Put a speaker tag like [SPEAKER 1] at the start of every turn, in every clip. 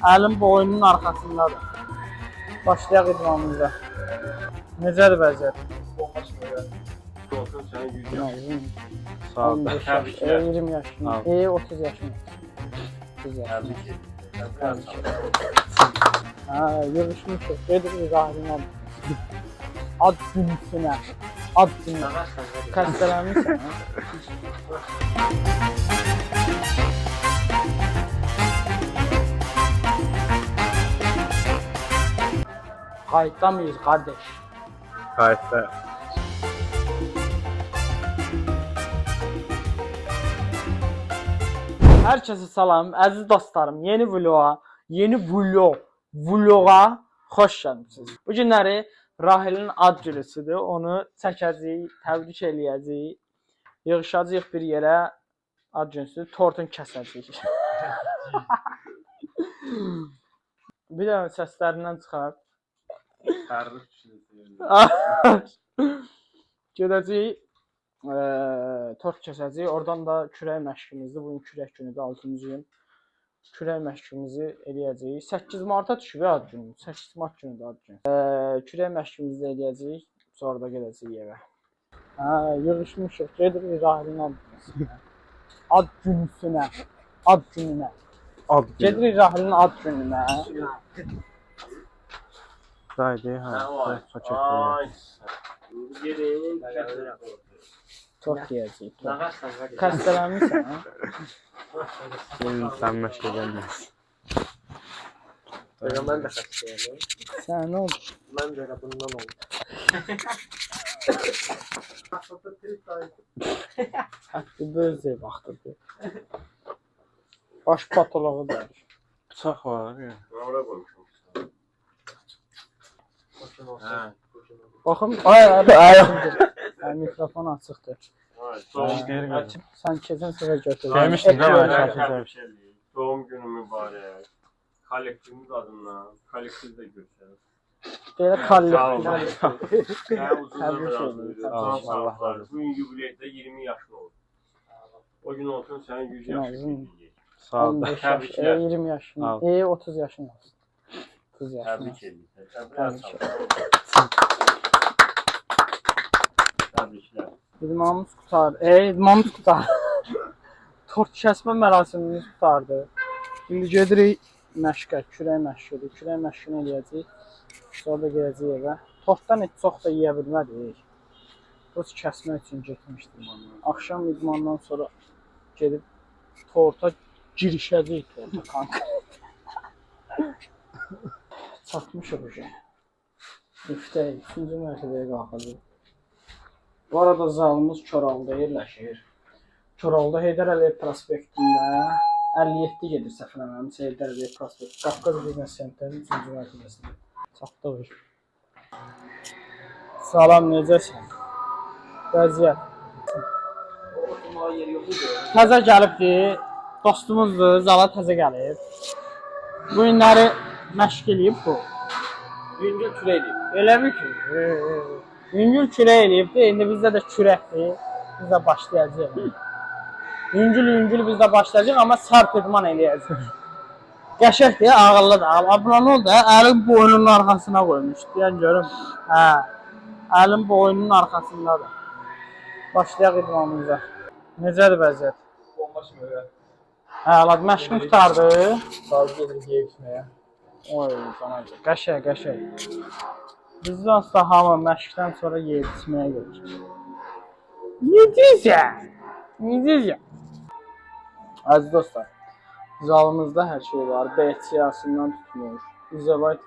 [SPEAKER 1] Əlim boynunun arxasındadır. Başlayaq idmanımıza. Necədir vəziyyət?
[SPEAKER 2] Olsun sənin yüzün.
[SPEAKER 3] Sağ ol.
[SPEAKER 1] 15 yaş, 20 yaşında, 30 yaşında. 30 yaşında. Ha, yığışmışıq. Gedirik Rahimon. Ad günüsünə. Ad günü. Xəstələnmişsən, ha? Kayıtta mıyız kardeş?
[SPEAKER 3] Kayıtta.
[SPEAKER 1] Herkese salam, əziz dostlarım. Yeni vloga xoş gəlmisiniz. Bu günləri Rahilin ad günüdür. Onu çəkəcəyik, təbrik eləyəcəyik. Yığışacağıq bir yerə. Ad günüdür, tortun kəsəcəyik. Bir də səslərindən çıxar.
[SPEAKER 2] Tərrif
[SPEAKER 1] Gedəcəyik, tort kəsəcəyik. Oradan da kürək məşqimizdir. Bugün kürək günüdür, 6-cı gün. Kürək məşqimizi eləyəcəyik. 8 marta düşüb ad günü. 8 mart günüdür ad günü. Kürək məşqimizi eləyəcəyik. Sonra da gedəcəyik evə. Yığışmışıq. Gedirik Rahilin ad günüsünə. Ad gününə. Gedirik Rahilin ad gününə.
[SPEAKER 3] Haydi,
[SPEAKER 1] Tort yiyəcəyik. Xəstələnmişsən, ha?
[SPEAKER 3] Sen məşq edəmez.
[SPEAKER 2] Mən də xəstəyəm.
[SPEAKER 1] Sən nə oldu?
[SPEAKER 2] Mən də elə bundan oldum.
[SPEAKER 1] Hətta böyüzəyə baxdırdı. Baş patoloğu da.
[SPEAKER 3] Bıçaq var ya.
[SPEAKER 2] Ora qoymuşum.
[SPEAKER 1] Baxın, mikrofon açıqdır. Sən keçən səfər götürdün.
[SPEAKER 3] Demişdin də mən şərh
[SPEAKER 2] Doğum günü mübarək. Kollektivimiz adından. Kollektiv də görsənir.
[SPEAKER 1] Belə kollektiv.
[SPEAKER 2] Bugün yubileydə 20 yaşın olur. O gün olsun sənin 100 yaşın.
[SPEAKER 3] Sağ ol.
[SPEAKER 1] 15 yaş, 20 yaşın, 30 yaşın olsun. 30 yaşın
[SPEAKER 2] Təbrik
[SPEAKER 1] olsun.
[SPEAKER 2] edirəm. Təbriklər.
[SPEAKER 1] İdmanımız qutar. İdmanımız qutar. Tort kəsmə mərasimimiz qutardı. İndi gedirik məşqə, kürək məşqidir. Kürək məşqini eləyəcəyik. Sonra da gedəcəyik evə. Tortdan heç çox da yeyə bilmədik. Tort kəsmək üçün getmişdim. Axşam idmandan sonra gedib torta girişəcəyik torta kanka. Çatmışıq uje. İftəyi, 3-cü mərtəbəyə qalxacaq. Bu arada zalımız Koralda yerləşir. Koralda Heydər Əliyev prospektində 57 gedir səhv eləmirəmsə Heydər Əliyev prospekti. Qafqaz Biznes Centerinin 3-cü mərtəbəsində. Çatdıq. Salam, necəsən? Vəziyyət. Təzə gəlibdir. Dostumuzdur, Zala təzə gəlib. Bu günləri məşq eləyib bu.
[SPEAKER 2] Yüngül kürə edib.
[SPEAKER 1] Eləmi ki? Yüngül kürək eləyibdir. İndi bizdə də kürəkdir. Biz də başlayacağıq. Yüngül biz də başlayacağıq, amma sərf idman eləyəcəyik. Qəşəkdir, ağıllıdır. Abla nə oldu? Əlim boynunun arxasına qoymuş. Deyən görüm. Hə. Əlim boynunun arxasındadır. Başlayaq idmanımıza. Necədir vəziyyət?
[SPEAKER 2] Bomba sümüyə.
[SPEAKER 1] Hə, lad məşqin qutardı.
[SPEAKER 2] Sağ gedirik yeyib içməyə.
[SPEAKER 1] Oy, sana qəşəng. Bizdən sonra hamı məşqdən sonra yeyib içməyə gedir. Necəsən? Əziz dostlar, zalımızda hər şey var. BCA-sından tutmuş, izolat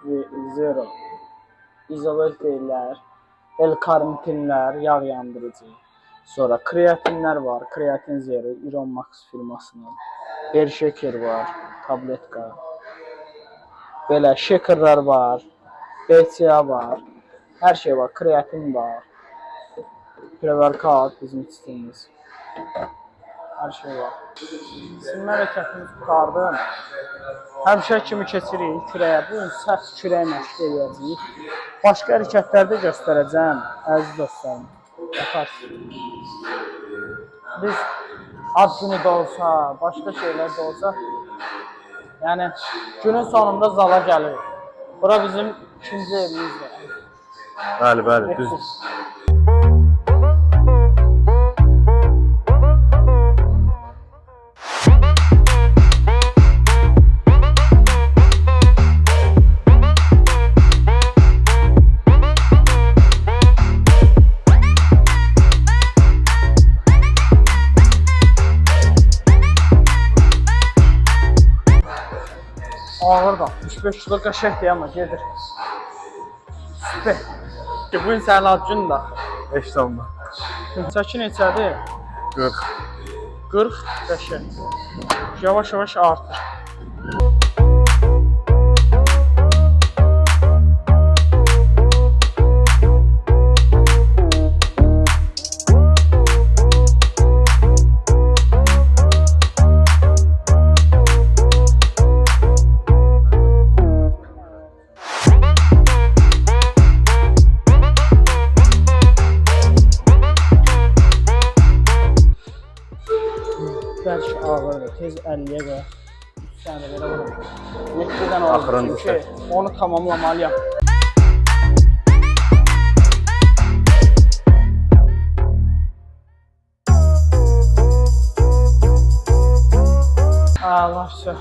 [SPEAKER 1] zero, izolat verilər, L-karnitinlər, yağ yandırıcı. Sonra kreatinlər var, kreatin zero, Iron Max firmasının. Bir şeker var, tabletka. Belə şekerlər var, BCA var, hər şey var, kreatin var. Pre-workout bizim içdiyimiz. Hər şey var. Sinmə hərəkətimiz qutardım. Həmişə kimi keçirik kürəyə. Bugün sərt kürək məşq edəcəyik. Başqa hərəkətlərdə göstərəcəm, əziz dostlarım. Bakarsınız. Biz ad günü də olsa, başqa şeylər də olsa Yəni günün sonunda zala gəlir. Bura bizim ikinci evimizdir.
[SPEAKER 3] Bəli, bəli, düz.
[SPEAKER 1] Ağır da 65 kilo qəşəngdir amma gedir. Süper. Bu gün sənin ad günün də.
[SPEAKER 3] Heç olma.
[SPEAKER 1] Çəki neçədir?
[SPEAKER 3] 40.
[SPEAKER 1] 40 qəşəng. Yavaş-yavaş artır. Bəlkə ağırdır, tez 50-yə qoyaq. 3 sənə belə vuraq. 7-dən oldu,
[SPEAKER 3] Axırıncı
[SPEAKER 1] çünki onu tamamlamalıyam. Allah şey.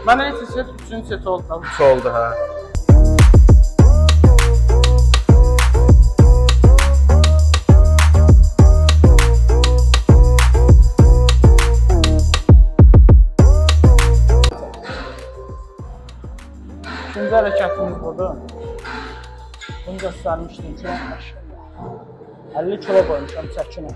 [SPEAKER 1] Mənə neçə set? 3-cü set oldu da.
[SPEAKER 3] 3 oldu, hə.
[SPEAKER 1] İkinci hərəkətimiz budur. Bunu göstərmişdim ki, 50 kilo qoymuşam çəkinə.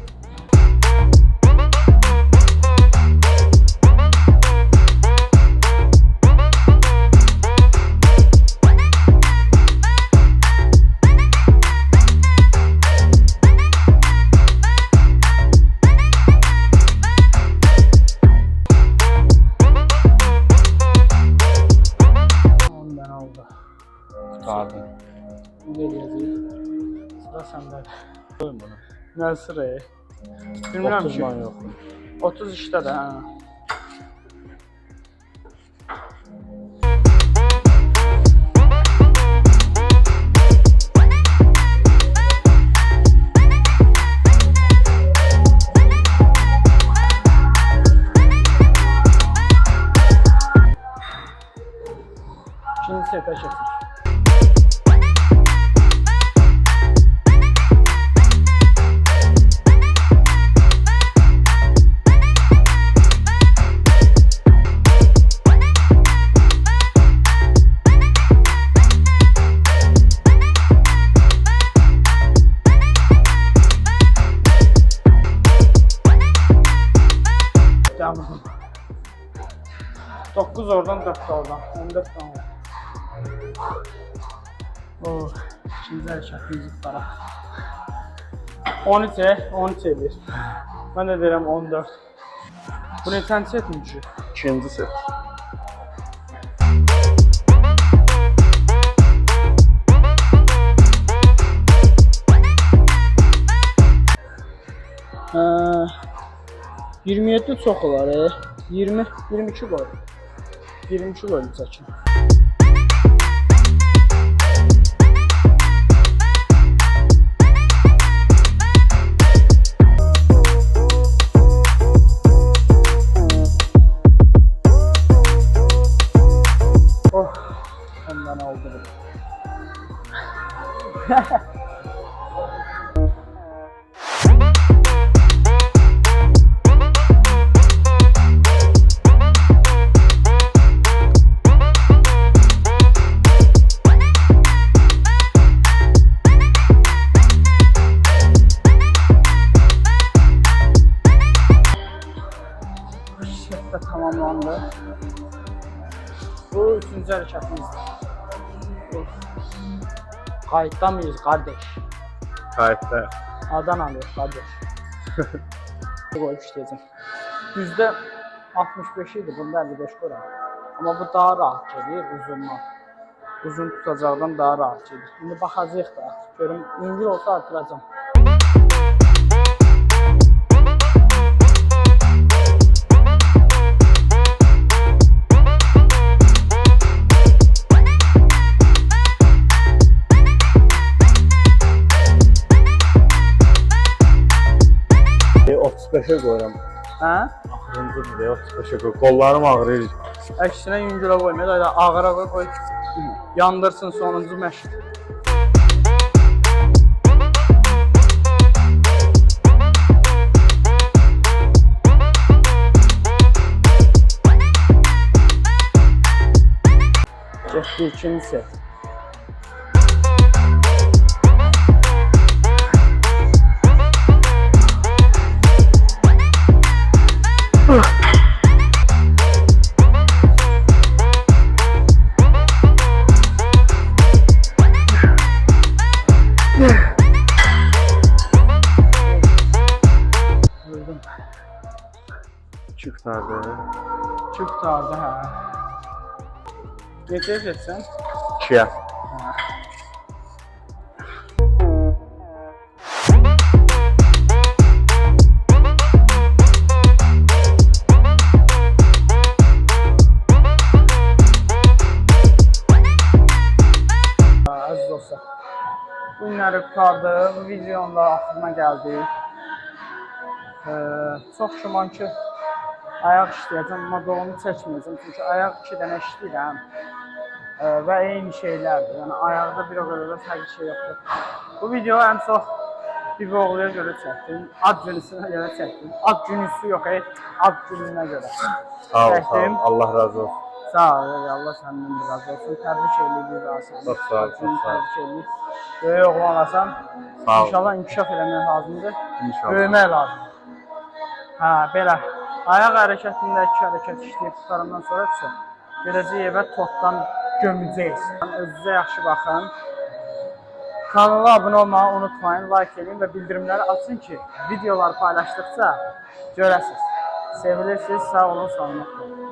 [SPEAKER 3] Qurtardım.
[SPEAKER 1] Ne diyeceğim? Sıra sende.
[SPEAKER 3] Qoyun bunu.
[SPEAKER 1] Ne sırayı? Bilmirəm
[SPEAKER 3] 30
[SPEAKER 1] ki.
[SPEAKER 3] man yox.
[SPEAKER 1] 30 işte de ha. İkinci sete çekir. Devam. 9 oradan 4 oradan. 14 tane. Oh, ikinci hərəkətimizi tutaraq. 13 edir. Mən də deyirəm 14. Bu neçənci setmiş?
[SPEAKER 3] İkinci set.
[SPEAKER 1] Hə, 27 çox olar, 20, 22 qoy. 22 qoy çəkin. Oh, ondan oldu bu. Set de tamamlandı. Bu üçüncü hərəkətimizdir. Kayıtda mıyız kardeş?
[SPEAKER 3] Kayıtda.
[SPEAKER 1] Adan alıyor kardeş. Koyup işleyeceğim. Yüzde 65 idi, bunda 55 koyuram. Ama bu daha rahat gelir uzundan. Uzun tutacağından daha rahat gelir. Şimdi bakacağıq da, görüm yüngül olsa artıracağım.
[SPEAKER 3] çıxışa qoyuram.
[SPEAKER 1] Hə?
[SPEAKER 3] Axırıncı deyə çıxışa qoy. Qollarım ağrıyır.
[SPEAKER 1] Əksinə yüngülə qoyma, da ağıra qoy, yandırsın sonuncu məşq. Getdi ikinci set. Vurdum.
[SPEAKER 3] İki qutardı.
[SPEAKER 1] Çok tutardı hə. Neçəyə getsən?
[SPEAKER 3] 2-yə.
[SPEAKER 1] Əziz dostlar, bu günləri qutardı, bu videonun da axırına gəldik. Çox güman ki, ayaq işləyəcəm, amma doğunu çəkməyəcəm, çünki ayaq 2 dənə işləyirəm və eyni şeylərdir, yəni ayaqda bir o qədər də fərqli şey yoxdur. Bu video ən çox bir oğluya görə çəkdim, ad günüsünə görə çəkdim, ad günüsü yox, ad gününə görə
[SPEAKER 3] Sağ ol, sağ ol.
[SPEAKER 1] çəkdim.
[SPEAKER 3] Allah razı olsun.
[SPEAKER 1] Sağ ol, Allah səndən də razı olsun. Təbrik edirik Rasim.
[SPEAKER 3] Çox sağ ol, çox sağ ol.
[SPEAKER 1] Təbrik edirik. Böyük oğlan olasan,
[SPEAKER 3] Sağ ol.
[SPEAKER 1] inşallah inkişaf eləmək lazımdır.
[SPEAKER 3] İnşallah.
[SPEAKER 1] Böyümək lazım. Hə, belə. Ayaq hərəkətində 2 hərəkət işləyib qutarandan sonra isə gedəcək evə tortdan göməcəyiz. Özünüzə yaxşı baxın. Kanala abunə olmağı unutmayın, like edin və bildirimləri açın ki, videolar paylaşdıqca görəsiniz. Sevilirsiniz, sağ olun, salamat olun.